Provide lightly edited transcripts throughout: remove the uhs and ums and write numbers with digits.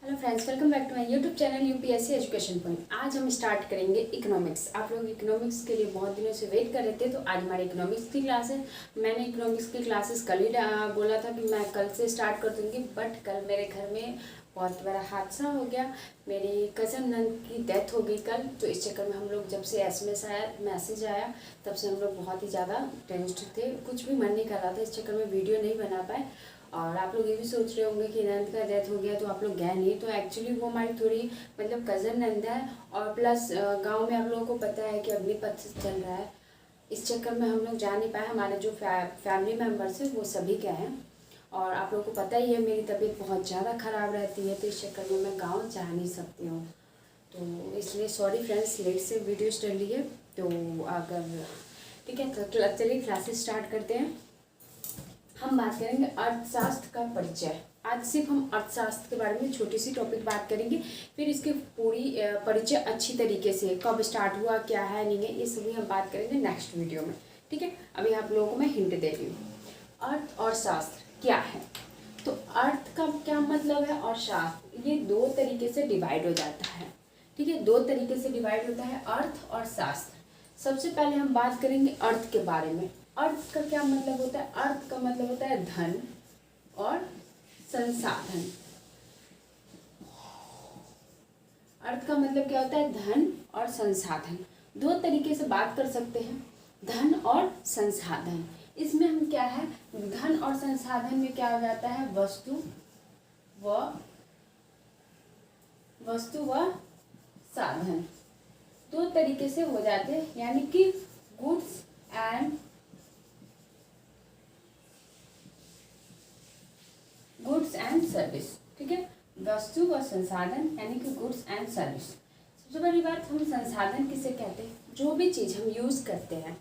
Hello friends, welcome back to my YouTube channel UPSC education point. आज हम start करेंगे economics. आप लोग इकोनॉमिक्स के लिए बहुत दिनों से वेट कर रहे थे, तो आज हमारी इकोनॉमिक्स की क्लास है। मैंने इकोनॉमिक्स की क्लासेस कल ही बोला था कि मैं कल से स्टार्ट कर दूँगी, बट कल मेरे घर में बहुत बड़ा हादसा हो गया। मेरी कज़न नंद की डेथ हो गई कल, तो इस चक्कर में हम लोग जब से मैसेज आया तब से हम लोग बहुत ही ज़्यादा टेंस्ड थे। कुछ भी मन नहीं कर रहा था, इस चक्कर में वीडियो नहीं बना पाए। और आप लोग ये भी सोच रहे होंगे कि नंद का डेथ हो गया तो आप लोग गए नहीं, तो एक्चुअली वो हमारी थोड़ी मतलब कज़न नंद है, और प्लस गांव में आप लोगों को पता है कि अग्निपथ चल रहा है। इस चक्कर में हम लोग जा नहीं पाए। हमारे जो फैमिली मेम्बर्स हैं वो सभी गए हैं, और आप लोगों को पता ही है मेरी तबीयत बहुत ज़्यादा ख़राब रहती है, तो इस चक्कर में मैं गाँव जा नहीं सकती हूँ। तो इसलिए सॉरी फ्रेंड्स, लेट से वीडियो स्टार्ट लिए। तो अगर ठीक है तो चलिए क्लासेस स्टार्ट करते हैं। हम बात करेंगे अर्थशास्त्र का परिचय। आज सिर्फ हम अर्थशास्त्र के बारे में छोटी सी टॉपिक बात करेंगे, फिर इसकी पूरी परिचय अच्छी तरीके से कब स्टार्ट हुआ, क्या है नहीं है, ये सभी हम बात करेंगे नेक्स्ट वीडियो में। ठीक है, अभी आप लोगों को मैं हिंट दे रही हूँ। अर्थ और शास्त्र क्या है, तो अर्थ का क्या मतलब है और शास्त्र, ये दो तरीके से डिवाइड हो जाता है। ठीक है, दो तरीके से डिवाइड होता है अर्थ और शास्त्र। सबसे पहले हम बात करेंगे अर्थ के बारे में। अर्थ का क्या मतलब होता है? अर्थ का मतलब होता है धन और संसाधन। अर्थ का मतलब क्या होता है? धन और संसाधन। दो तरीके से बात कर सकते हैं, धन और संसाधन। इसमें हम क्या है, धन और संसाधन में क्या हो जाता है? वस्तु व साधन। दो तरीके से हो जाते हैं, यानी कि गुड्स एंड सर्विस। ठीक है, वस्तु व संसाधन यानी कि गुड्स एंड सर्विस। सबसे बड़ी बात, हम संसाधन किसे कहते हैं? जो भी चीज़ हम यूज़ करते हैं,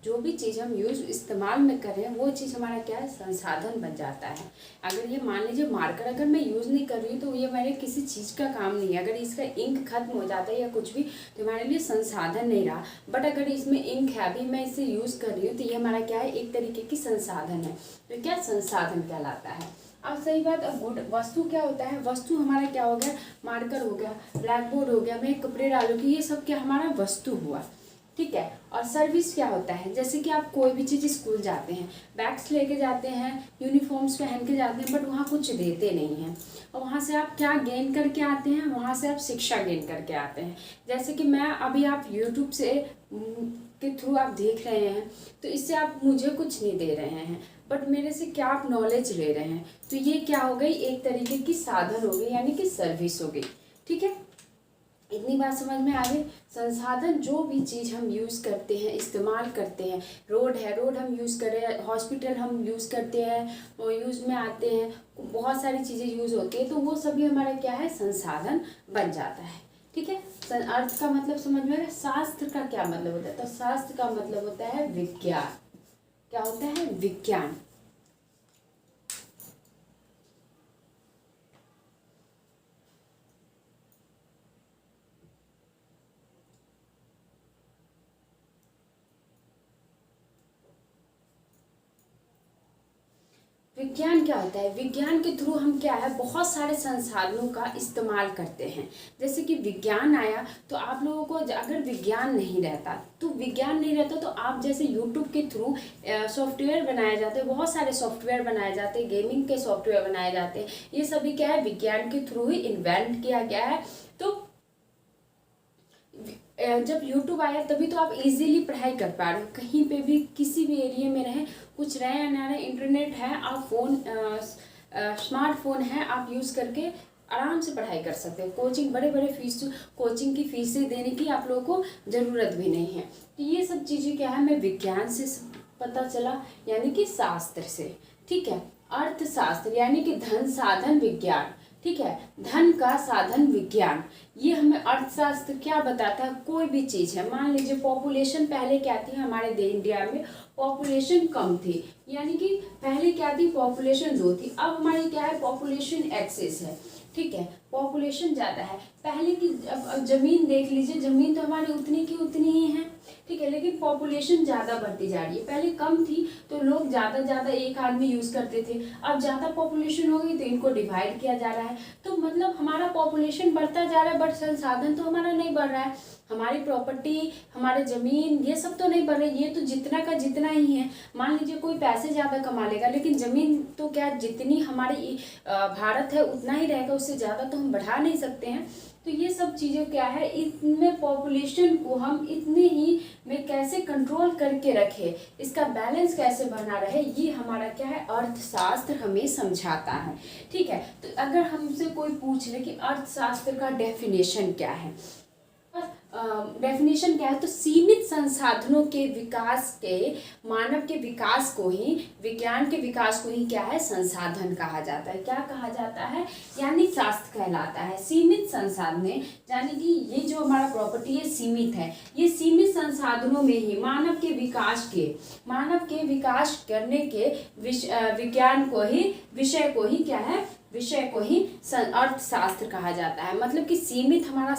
जो भी चीज़ हम इस्तेमाल में कर रहे हैं, वो चीज़ हमारा क्या है? संसाधन बन जाता है। अगर ये मान लीजिए मार्कर अगर मैं यूज़ नहीं कर रही हूँ तो ये मेरे किसी चीज़ का काम नहीं है। अगर इसका इंक खत्म हो जाता है या कुछ भी, तो हमारे लिए संसाधन नहीं रहा। बट अगर इसमें इंक है, अभी मैं इसे यूज़ कर रही हूँ, तो ये हमारा क्या है? एक तरीके की संसाधन है। तो क्या संसाधन कहलाता है। अब सही बात, अब गुड वस्तु क्या होता है? वस्तु हमारा क्या हो गया? मार्कर हो गया, ब्लैक बोर्ड हो गया, मैं कपड़े डालूंगी, ये सब क्या हमारा वस्तु हुआ। ठीक है, और सर्विस क्या होता है? जैसे कि आप कोई भी चीज़ स्कूल जाते हैं, बैग्स लेके जाते हैं, यूनिफॉर्म्स पहन के जाते हैं, बट वहाँ कुछ देते नहीं हैं, और वहाँ से आप क्या गेन करके आते हैं? वहाँ से आप शिक्षा गेन करके आते हैं। जैसे कि मैं अभी आप यूट्यूब से के थ्रू आप देख रहे हैं, तो इससे आप मुझे कुछ नहीं दे रहे हैं, बट मेरे से क्या आप नॉलेज ले रहे हैं। तो ये क्या हो गई? एक तरीके की साधन हो गई, यानी कि सर्विस हो गई। ठीक है, इतनी बात समझ में आ गई। संसाधन जो भी चीज़ हम यूज़ करते हैं, इस्तेमाल करते हैं, रोड है, रोड हम यूज़ कर रहे हैं, हॉस्पिटल हम यूज़ करते हैं, वो यूज़ में आते हैं, बहुत सारी चीज़ें यूज़ होती है, तो वो सभी हमारा क्या है? संसाधन बन जाता है। ठीक है, अर्थ का मतलब समझ में आ गया। शास्त्र का क्या मतलब होता है? तो शास्त्र का मतलब होता है विज्ञान। क्या होता है? विज्ञान। विज्ञान क्या होता है? विज्ञान के थ्रू हम क्या है, बहुत सारे संसाधनों का इस्तेमाल करते हैं। जैसे कि विज्ञान आया, तो आप लोगों को अगर विज्ञान नहीं रहता, तो आप जैसे यूट्यूब के थ्रू सॉफ्टवेयर बनाए जाते हैं, बहुत सारे सॉफ्टवेयर बनाए जाते हैं, गेमिंग के सॉफ्टवेयर बनाए जाते हैं, ये सभी क्या है? विज्ञान के थ्रू ही इन्वेंट किया गया है। तो जब YouTube आया तभी तो आप इजीली पढ़ाई कर पा रहे हो, कहीं पे भी किसी भी एरिया में रहें, कुछ रहे या ना रहे, इंटरनेट है, आप स्मार्टफोन है, आप यूज़ करके आराम से पढ़ाई कर सकते हैं। कोचिंग की फीसें देने की आप लोगों को ज़रूरत भी नहीं है। तो ये सब चीज़ें क्या है, हमें विज्ञान से पता चला, यानी कि शास्त्र से। ठीक है, अर्थशास्त्र यानी कि धन साधन विज्ञान। ठीक है, धन का साधन विज्ञान, ये हमें अर्थशास्त्र क्या बताता है? कोई भी चीज़ है, मान लीजिए पॉपुलेशन पहले क्या थी हमारे इंडिया में, पॉपुलेशन कम थी, यानी कि पहले क्या थी, पॉपुलेशन 2 थी, अब हमारी क्या है, पॉपुलेशन एक्सेस है। ठीक है, पॉपुलेशन ज़्यादा है। पहले की अब जमीन देख लीजिए, जमीन तो हमारी उतनी की उतनी ही है। ठीक है, लेकिन पॉपुलेशन ज़्यादा बढ़ती जा रही है। पहले कम थी तो लोग ज़्यादा एक आदमी यूज़ करते थे, अब ज़्यादा पॉपुलेशन हो गई तो इनको डिवाइड किया जा रहा है। तो मतलब हमारा पॉपुलेशन बढ़ता जा रहा है, बट संसाधन तो हमारा नहीं बढ़ रहा है। हमारी प्रॉपर्टी, हमारे ज़मीन, ये सब तो नहीं बढ़ रही, ये तो जितना का जितना ही है। मान लीजिए कोई पैसे ज़्यादा कमा लेगा, लेकिन ज़मीन तो क्या जितनी हमारी भारत है उतना ही रहेगा, उससे ज़्यादा तो हम बढ़ा नहीं सकते हैं। तो ये सब चीज़ें क्या है, इनमें पॉपुलेशन को हम इतने ही में कैसे कंट्रोल करके रखें, इसका बैलेंस कैसे बना रहे, ये हमारा क्या है, अर्थशास्त्र हमें समझाता है। ठीक है, तो अगर हमसे कोई पूछ ले कि अर्थशास्त्र का डेफिनेशन क्या है, डेफिनेशन क्या है, तो सीमित संसाधनों के विकास के, मानव के विकास को ही, विज्ञान के विकास को ही क्या है, संसाधन कहा जाता है। क्या कहा जाता है, यानी शास्त्र कहलाता है। सीमित संसाधन, यानी कि ये जो हमारा प्रॉपर्टी है सीमित है, ये सीमित संसाधनों में ही मानव के विकास करने के विज्ञान को ही, विषय को ही क्या है, विषय को ही अर्थशास्त्र कहा जाता है। मतलब कि सीमित हमारा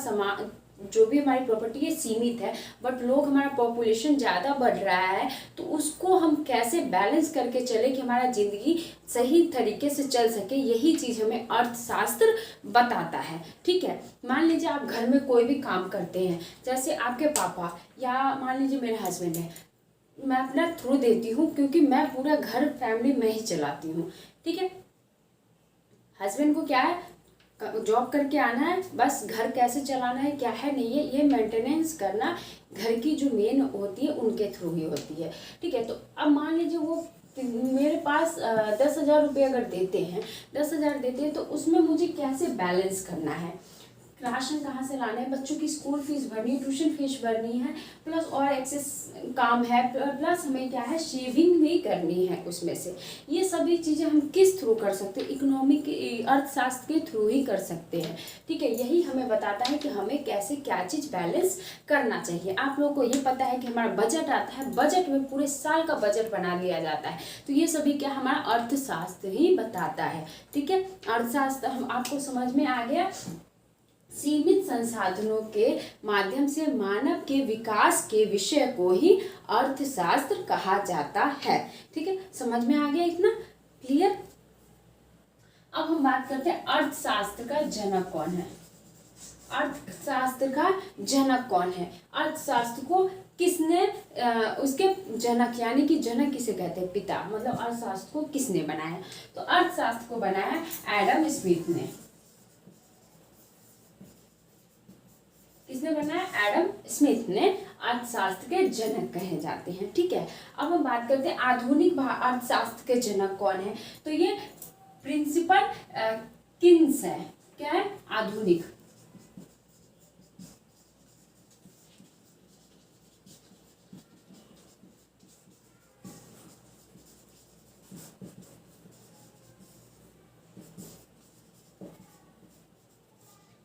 जो भी हमारी प्रॉपर्टी है सीमित है, बट लोग, हमारा पॉपुलेशन ज़्यादा बढ़ रहा है, तो उसको हम कैसे बैलेंस करके चले कि हमारा ज़िंदगी सही तरीके से चल सके, यही चीज़ हमें अर्थशास्त्र बताता है। ठीक है, मान लीजिए आप घर में कोई भी काम करते हैं, जैसे आपके पापा या मान लीजिए मेरे हस्बैंड है, मैं अपना थ्रू देती हूँ क्योंकि मैं पूरा घर फैमिली में ही चलाती हूँ। ठीक है, हस्बैंड को क्या है, जॉब करके आना है, बस घर कैसे चलाना है क्या है नहीं है, ये मेंटेनेंस करना घर की जो मेन होती है उनके थ्रू ही होती है। ठीक है, तो अब मान लीजिए वो मेरे पास 10,000 रुपये अगर देते हैं, 10,000 देते हैं, तो उसमें मुझे कैसे बैलेंस करना है, राशन कहाँ से लाना है, बच्चों की स्कूल फीस भरनी है, ट्यूशन फीस भरनी है, प्लस और एक्सेस काम है, प्लस हमें क्या है, शेविंग भी करनी है उसमें से। ये सभी चीज़ें हम किस थ्रू कर सकते हैं, इकोनॉमिक, अर्थशास्त्र के थ्रू ही कर सकते हैं। ठीक है, यही हमें बताता है कि हमें कैसे क्या चीज़ बैलेंस करना चाहिए। आप लोगों को ये पता है कि हमारा बजट आता है, बजट में पूरे साल का बजट बना लिया जाता है, तो ये सभी क्या हमारा अर्थशास्त्र ही बताता है। ठीक है, अर्थशास्त्र हम आपको समझ में आ गया। सीमित संसाधनों के माध्यम से मानव के विकास के विषय को ही अर्थशास्त्र कहा जाता है। ठीक है, समझ में आ गया इतना, क्लियर। अब हम बात करते हैं अर्थशास्त्र का जनक कौन है। अर्थशास्त्र का जनक कौन है, अर्थशास्त्र को किसने, उसके जनक, यानी कि जनक किसे कहते हैं, पिता, मतलब अर्थशास्त्र को किसने बनाया, तो अर्थशास्त्र को बनाया एडम स्मिथ ने। किसने बनाया, एडम स्मिथ ने अर्थशास्त्र के जनक कहे जाते हैं। ठीक है, अब हम बात करते हैं आधुनिक अर्थशास्त्र के जनक कौन है, तो ये प्रिंसिपल किन्स है। क्या है, आधुनिक।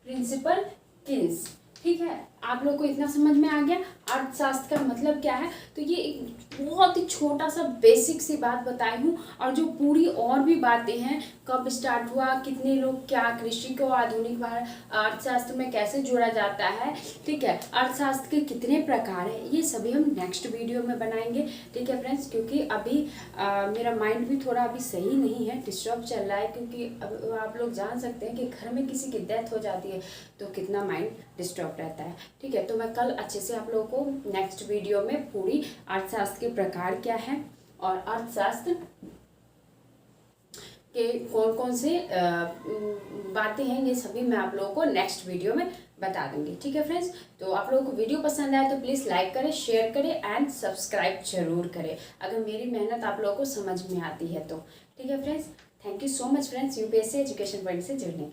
प्रिंसिपल किन्स। ठीक है, आप लोग को इतना समझ में आ गया अर्थशास्त्र का मतलब क्या है। तो ये एक बहुत ही छोटा सा बेसिक सी बात बताई हूँ, और जो पूरी और भी बातें हैं, कब स्टार्ट हुआ, कितने लोग, क्या कृषि को आधुनिक अर्थशास्त्र में कैसे जोड़ा जाता है, ठीक है, अर्थशास्त्र के कितने प्रकार हैं, ये सभी हम नेक्स्ट वीडियो में बनाएंगे। ठीक है फ्रेंड्स, क्योंकि अभी मेरा माइंड भी थोड़ा अभी सही नहीं है, डिस्टर्ब चल रहा है, क्योंकि अब आप लोग जान सकते हैं कि घर में किसी की डेथ हो जाती है तो कितना माइंड डिस्टर्ब रहता है। ठीक है, तो मैं कल अच्छे से आप लोगों को नेक्स्ट वीडियो में पूरी अर्थशास्त्र के प्रकार क्या है और अर्थशास्त्र के कौन कौन से बातें हैं, ये सभी मैं आप लोगों को नेक्स्ट वीडियो में बता दूंगी। ठीक है फ्रेंड्स, तो आप लोगों को वीडियो पसंद आए तो प्लीज़ लाइक करें, शेयर करें एंड सब्सक्राइब जरूर करें, अगर मेरी मेहनत आप लोगों को समझ में आती है तो। ठीक है friends, thank you so much friends, UPSC education point से जुड़ने के लिए।